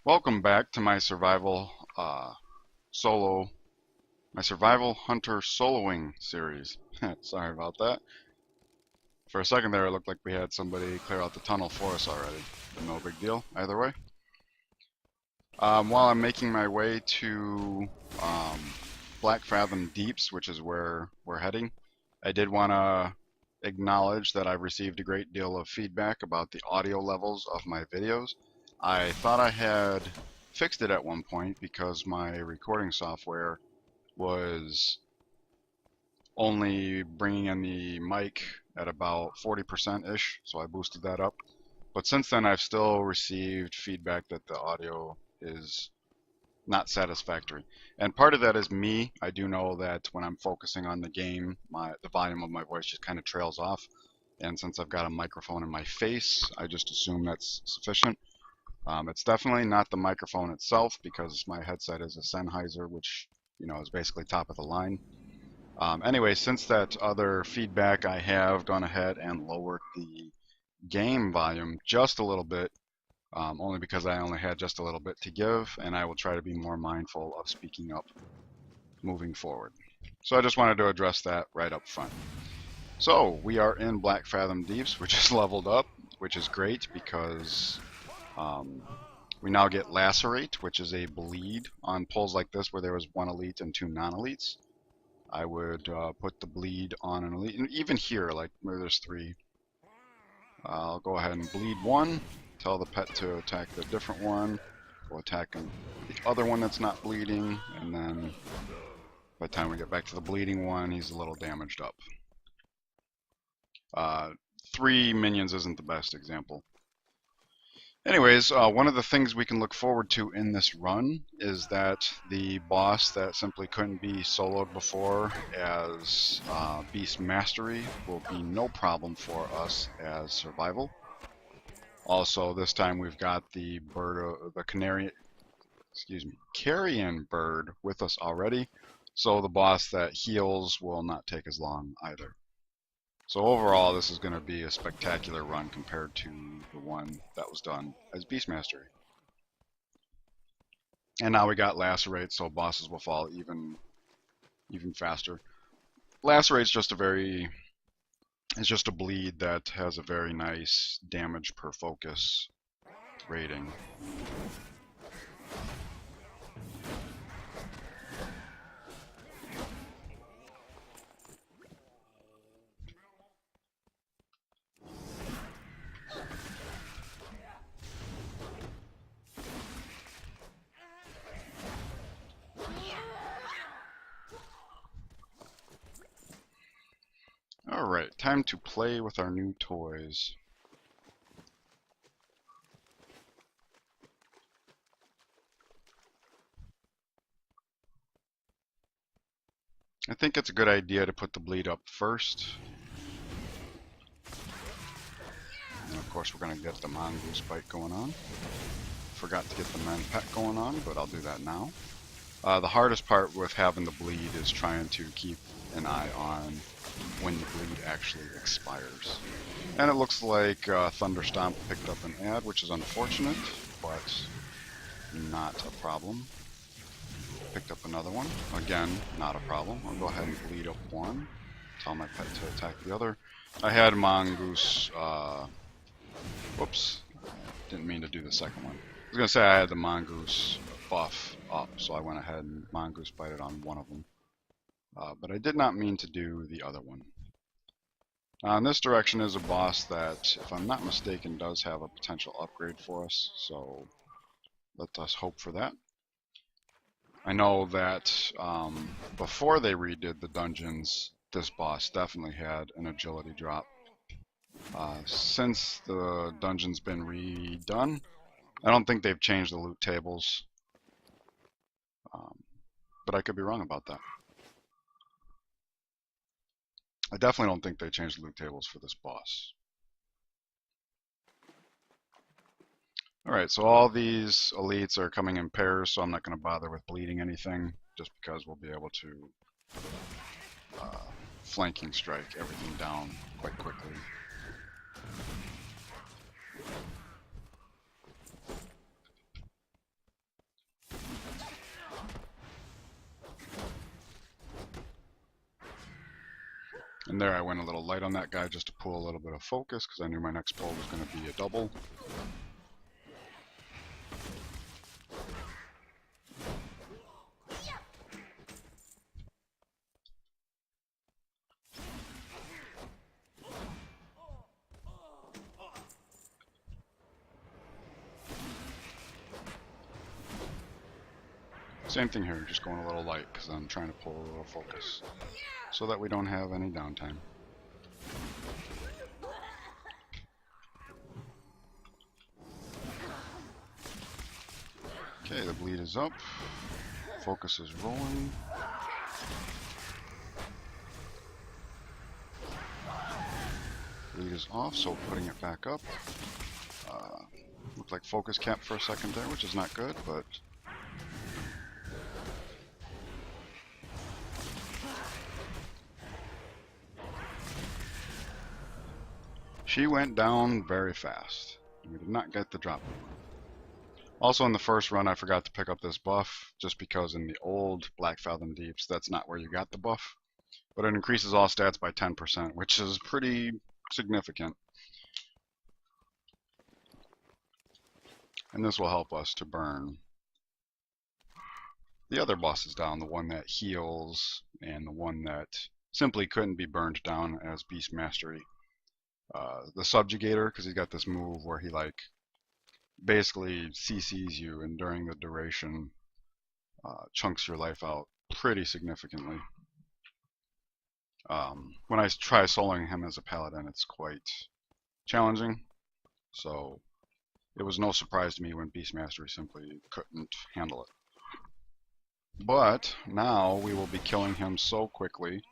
Welcome back to my solo, my survival hunter soloing series. Sorry about that. For a second there, it looked like we had somebody clear out the tunnel for us already, but no big deal either way. While I'm making my way to um, Blackfathom Deeps, which is where we're heading, I did want to acknowledge that I've received a great deal of feedback about the audio levels of my videos. I thought I had fixed it at one point because my recording software was only bringing in the mic at about 40%-ish, so I boosted that up. But since then, I've still received feedback that the audio is not satisfactory. And part of that is me. I do know that when I'm focusing on the game, the volume of my voice just kind of trails off. And since I've got a microphone in my face, I just assume that's sufficient. It's definitely not the microphone itself because my headset is a Sennheiser, which is basically top of the line. Anyway, since that other feedback, I have gone ahead and lowered the game volume just a little bit, only because I only had just a little bit to give, and I will try to be more mindful of speaking up moving forward. So I just wanted to address that right up front. So we are in Blackfathom Deeps, which is leveled up, which is great because we now get Lacerate, which is a bleed on pulls like this where there was one elite and two non-elites. I would put the bleed on an elite, and even here, like where there's three, I'll go ahead and bleed one, tell the pet to attack the different one, go attack the other one that's not bleeding, and then by the time we get back to the bleeding one, he's a little damaged up. 3 minions isn't the best example. Anyways, one of the things we can look forward to in this run is that the boss that simply couldn't be soloed before as Beast Mastery will be no problem for us as survival. Also, this time we've got the carrion bird with us already, so the boss that heals will not take as long either. So overall, this is going to be a spectacular run compared to the one that was done as Beastmastery. And now we got Lacerate, so bosses will fall even faster. Lacerate's just just a bleed that has a very nice damage per focus rating. Alright, time to play with our new toys. I think it's a good idea to put the bleed up first. And of course we're going to get the mongoose bite going on. Forgot to get the men pet going on, but I'll do that now. The hardest part with having the bleed is trying to keep an eye on when the bleed actually expires. And it looks like Thunderstomp picked up an ad, which is unfortunate, but not a problem. Picked up another one. Again, not a problem. I'll go ahead and bleed up one. Tell my pet to attack the other. I had Mongoose... whoops. Didn't mean to do the second one. I was going to say I had the Mongoose buff up, so I went ahead and Mongoose bited on one of them. But I did not mean to do the other one. In this direction is a boss that, if I'm not mistaken, does have a potential upgrade for us, so let us hope for that. I know that before they redid the dungeons, this boss definitely had an agility drop. Since the dungeon's been redone, I don't think they've changed the loot tables, but I could be wrong about that. I definitely don't think they changed the loot tables for this boss. Alright, so all these elites are coming in pairs, so I'm not going to bother with bleeding anything, just because we'll be able to flanking strike everything down quite quickly. And there I went a little light on that guy just to pull a little bit of focus because I knew my next pull was going to be a double. Same thing here, just going a little light because I'm trying to pull a little focus so that we don't have any downtime. Okay, the bleed is up. Focus is rolling. Bleed is off, so putting it back up. Looked like focus capped for a second there, which is not good, but she went down very fast. We did not get the drop. Also in the first run I forgot to pick up this buff, just because in the old Blackfathom Deeps that's not where you got the buff. But it increases all stats by 10%, which is pretty significant. And this will help us to burn the other bosses down, the one that heals and the one that simply couldn't be burned down as Beast Mastery. The Subjugator, because he's got this move where he like basically CCs you and during the duration chunks your life out pretty significantly. When I try soloing him as a paladin, it's quite challenging, so it was no surprise to me when Beast Mastery simply couldn't handle it. But now we will be killing him so quickly.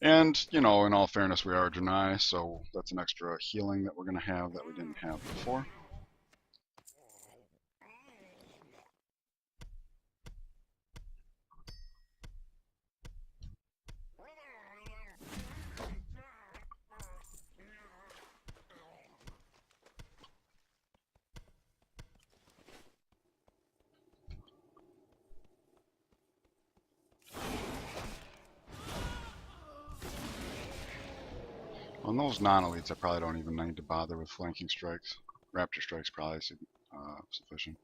And, you know, in all fairness, we are Draenei, so that's an extra healing that we're going to have that we didn't have before. On those non-elites, I probably don't even need to bother with flanking strikes. Raptor strikes probably sufficient.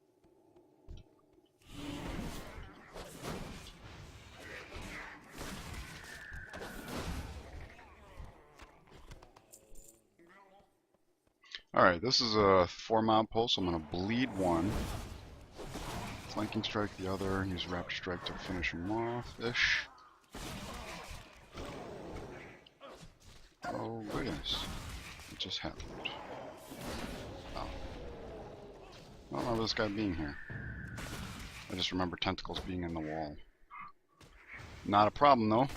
Alright, this is a 4-mob pull, so I'm going to bleed one. Flanking strike the other, use Raptor strike to finish him off-ish. Oh goodness, it just happened. Oh. I don't remember this guy being here. I just remember tentacles being in the wall. Not a problem though.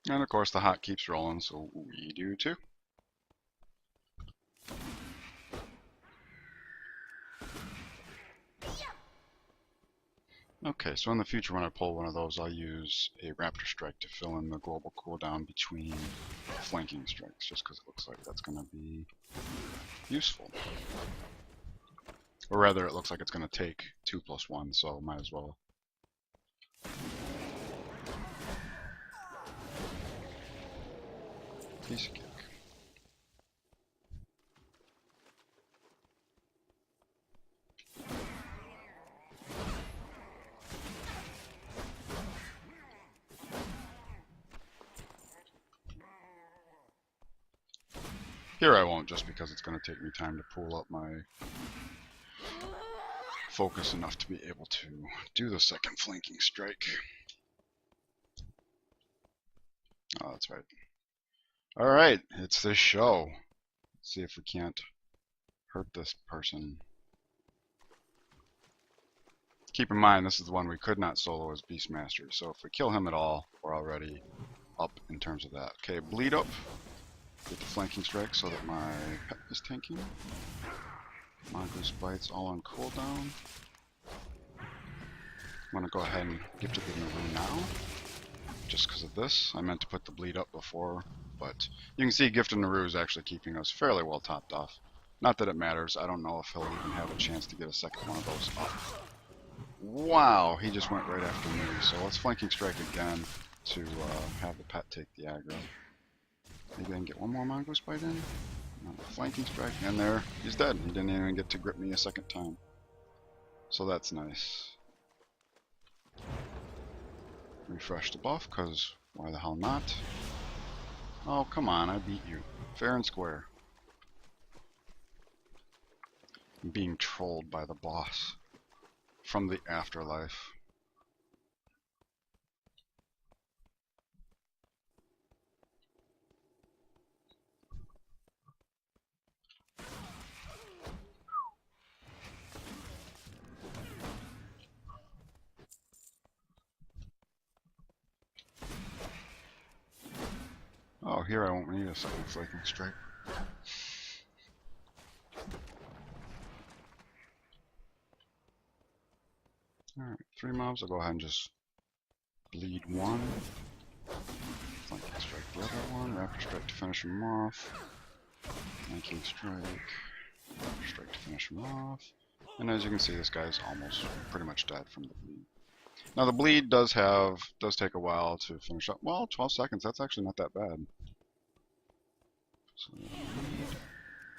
And of course the hot keeps rolling, so we do too. Okay, so in the future when I pull one of those, I'll use a Raptor Strike to fill in the global cooldown between flanking strikes, just because it looks like that's going to be useful. Or rather, it looks like it's going to take 2+1, so might as well. Piece of cake. Here I won't, just because it's going to take me time to pull up my focus enough to be able to do the second flanking strike. Oh, that's right. Alright, it's this show. Let's see if we can't hurt this person. Keep in mind, this is the one we could not solo as Beast Mastery, so if we kill him at all, we're already up in terms of that. Okay, bleed up. Get the flanking strike so that my pet is tanking. Mongoose Bites all on cooldown. I'm going to go ahead and gift it the Naru now. Just because of this. I meant to put the bleed up before, but you can see Gift of Naru is actually keeping us fairly well topped off. Not that it matters. I don't know if he'll even have a chance to get a second one of those up. Wow, he just went right after me. So let's flanking strike again to have the pet take the aggro. Maybe I can get one more mongoose bite in. No, flanking strike, and there, he's dead. He didn't even get to grip me a second time. So that's nice. Refresh the buff, because why the hell not? Oh, come on, I beat you. Fair and square. I'm being trolled by the boss from the afterlife. Oh, here I won't need a second flanking strike. Alright, 3 mobs. I'll go ahead and just bleed one. Flanking strike the other one. Raptor strike to finish him off. Flanking strike. Raptor strike to finish him off. And as you can see, this guy's almost pretty much dead from the bleed. Now the bleed does take a while to finish up. Well, 12 seconds. That's actually not that bad. So,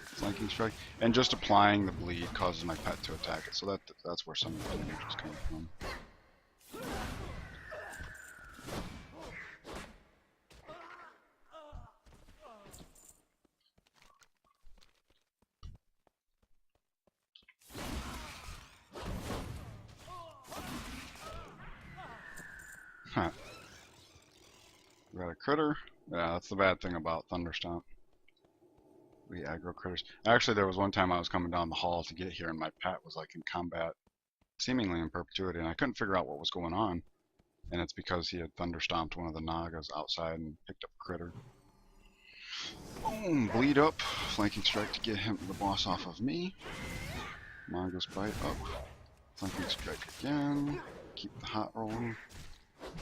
flanking strike, and just applying the bleed causes my pet to attack it. So that's where some of the damage is coming from. Huh. We got a critter. Yeah, that's the bad thing about Thunderstomp. We aggro critters. Actually, there was one time I was coming down the hall to get here, and my pet was like in combat, seemingly in perpetuity, and I couldn't figure out what was going on. And it's because he had Thunderstomped one of the Nagas outside and picked up a critter. Boom! Bleed up. Flanking strike to get the boss off of me. Mongoose bite up. Flanking strike again. Keep the hot rolling.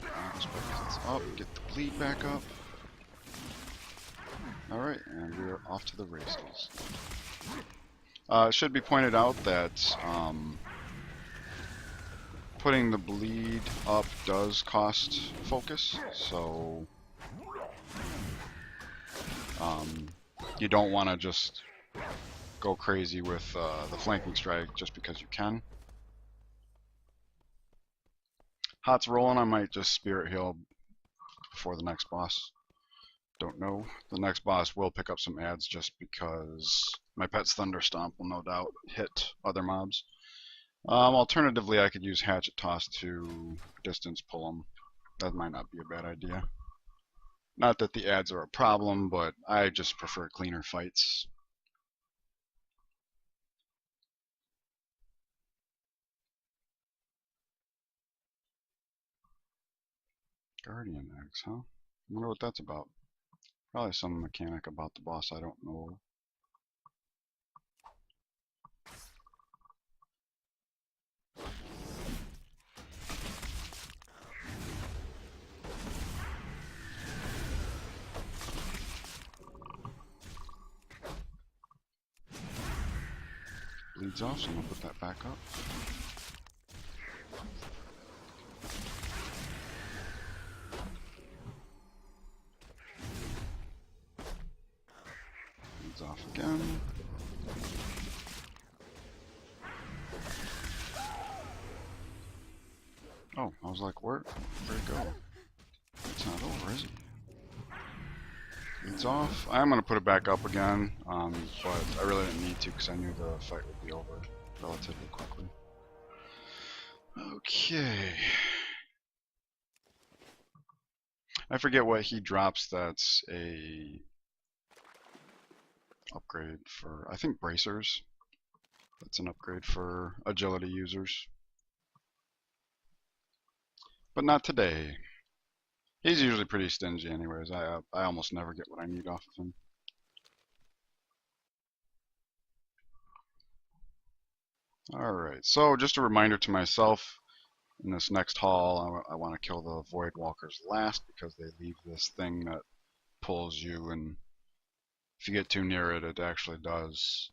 Mongoose bite gets up. Get the bleed back up. Alright, and we are off to the races. It should be pointed out that putting the bleed up does cost focus, so you don't want to just go crazy with the flanking strike just because you can. Hot's rolling, I might just spirit heal before the next boss. Don't know. The next boss will pick up some ads just because my pet's Thunderstomp will no doubt hit other mobs. Alternatively, I could use Hatchet Toss to distance pull them. That might not be a bad idea. Not that the ads are a problem, but I just prefer cleaner fights. Guardian eggs, huh? I wonder what that's about. Probably some mechanic about the boss I don't know. Bleeds off, so I'm gonna put that back up. Bleeds off again. Oh, I was like, where'd it go? It's not over, is it? It's off. I'm going to put it back up again, but I really didn't need to because I knew the fight would be over relatively quickly. Okay. I forget what he drops that's a upgrade for, I think, bracers. That's an upgrade for agility users. But not today. He's usually pretty stingy anyways. I almost never get what I need off of him. Alright, so just a reminder to myself, in this next haul, I want to kill the Void Walkers last because they leave this thing that pulls you, and if you get too near it, it actually does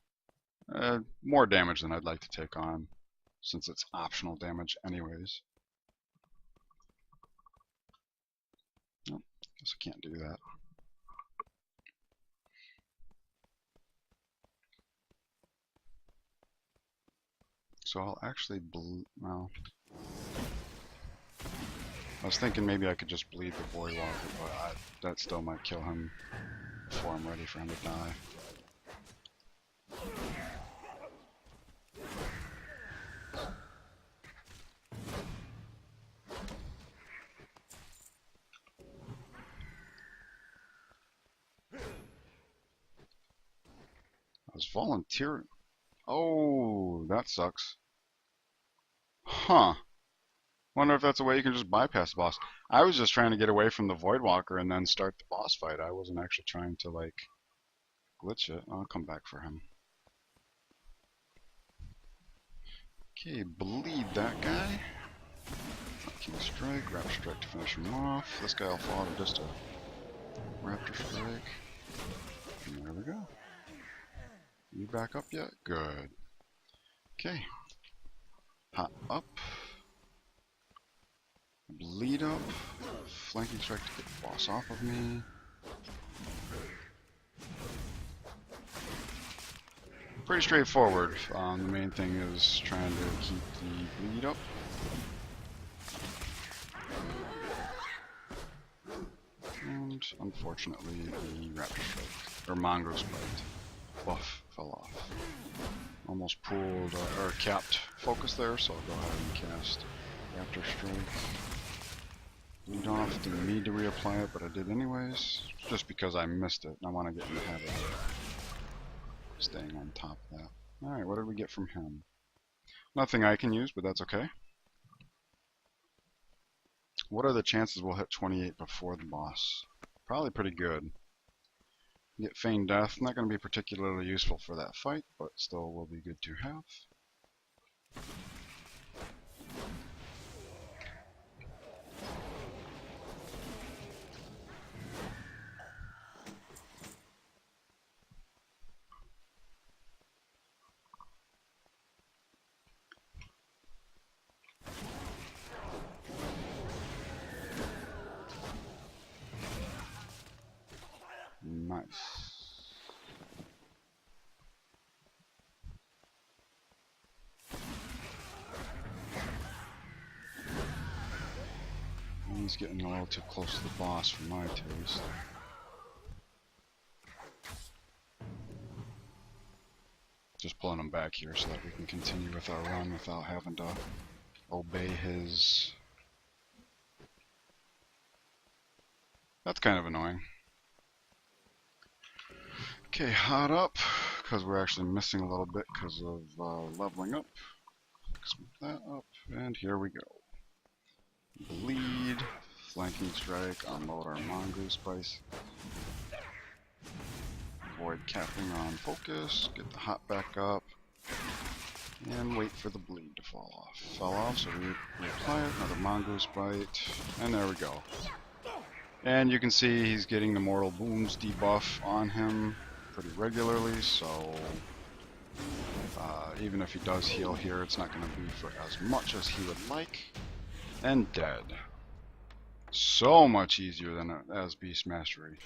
more damage than I'd like to take on. since it's optional damage anyways. Nope, guess I can't do that. So I'll actually well, I was thinking maybe I could just bleed the Voidwalker, but that still might kill him before I'm ready for him to die. I was volunteering. Oh, that sucks. Huh. Wonder if that's a way you can just bypass the boss. I was just trying to get away from the Voidwalker and then start the boss fight. I wasn't actually trying to, like, glitch it. I'll come back for him. Okay, bleed that guy. King Strike, Raptor Strike to finish him off. This guy will fall to just a Raptor Strike. And there we go. You back up yet? Good. Okay. Hot up. Bleed up. Flanking Strike to get the boss off of me. Pretty straightforward. The main thing is trying to keep the bleed up. And unfortunately, the Raptor Strike, or Mongoose Bite buff fell off. Almost pulled, or capped focus there, so I'll go ahead and cast Raptor Strike. Bleed off, didn't need to reapply it, but I did anyways, just because I missed it, and I want to get in the habit of staying on top of that. Alright, what did we get from him? Nothing I can use, but that's okay. What are the chances we'll hit 28 before the boss? Probably pretty good. Get Feigned Death, not going to be particularly useful for that fight, but still will be good to have. Nice. He's getting a little too close to the boss for my taste. Just pulling him back here so that we can continue with our run without having to obey his... That's kind of annoying. Okay, hot up, because we're actually missing a little bit because of leveling up. Fix that up, and here we go. Bleed, Flanking Strike, unload our Mongoose Spice. Avoid capping on focus, get the hot back up, and wait for the bleed to fall off. Fell off, so we reapply it, another Mongoose Bite, and there we go. And you can see he's getting the Mortal Wounds debuff on him pretty regularly, so even if he does heal here, it's not going to be for as much as he would like. And dead. So much easier than as Beast Mastery.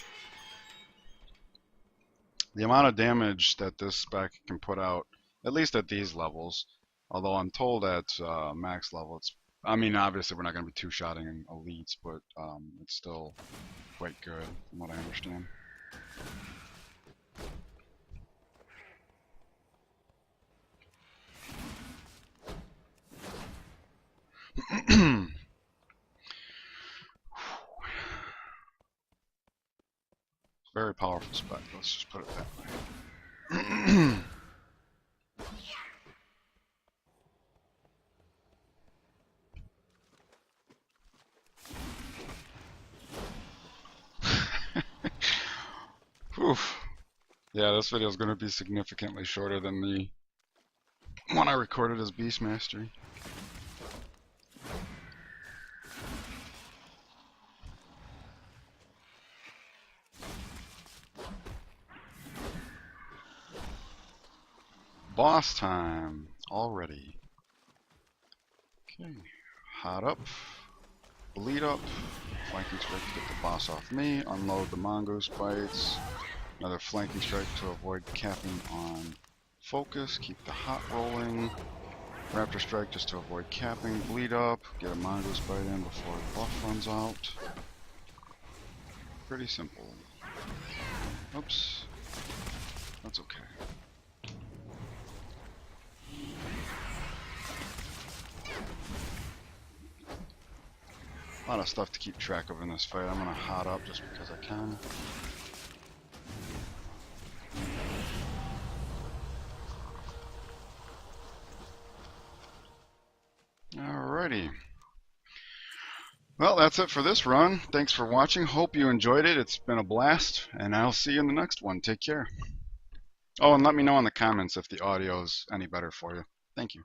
The amount of damage that this spec can put out, at least at these levels, although I'm told at max level, it's, I mean, obviously we're not going to be two-shotting elites, but it's still quite good from what I understand. Very powerful spec, let's just put it that way. Oof. Yeah, this video is going to be significantly shorter than the one I recorded as Beast Mastery. Boss time already. Okay, hot up, bleed up, flanking strike to get the boss off me, unload the mongoose bites, another flanking strike to avoid capping on focus, keep the hot rolling, raptor strike just to avoid capping, bleed up, get a mongoose bite in before the buff runs out. Pretty simple. Oops, that's okay. A lot of stuff to keep track of in this fight. I'm gonna hot up just because I can. Alrighty. Well, that's it for this run. Thanks for watching. Hope you enjoyed it. It's been a blast, and I'll see you in the next one. Take care. Oh, and let me know in the comments if the audio is any better for you. Thank you.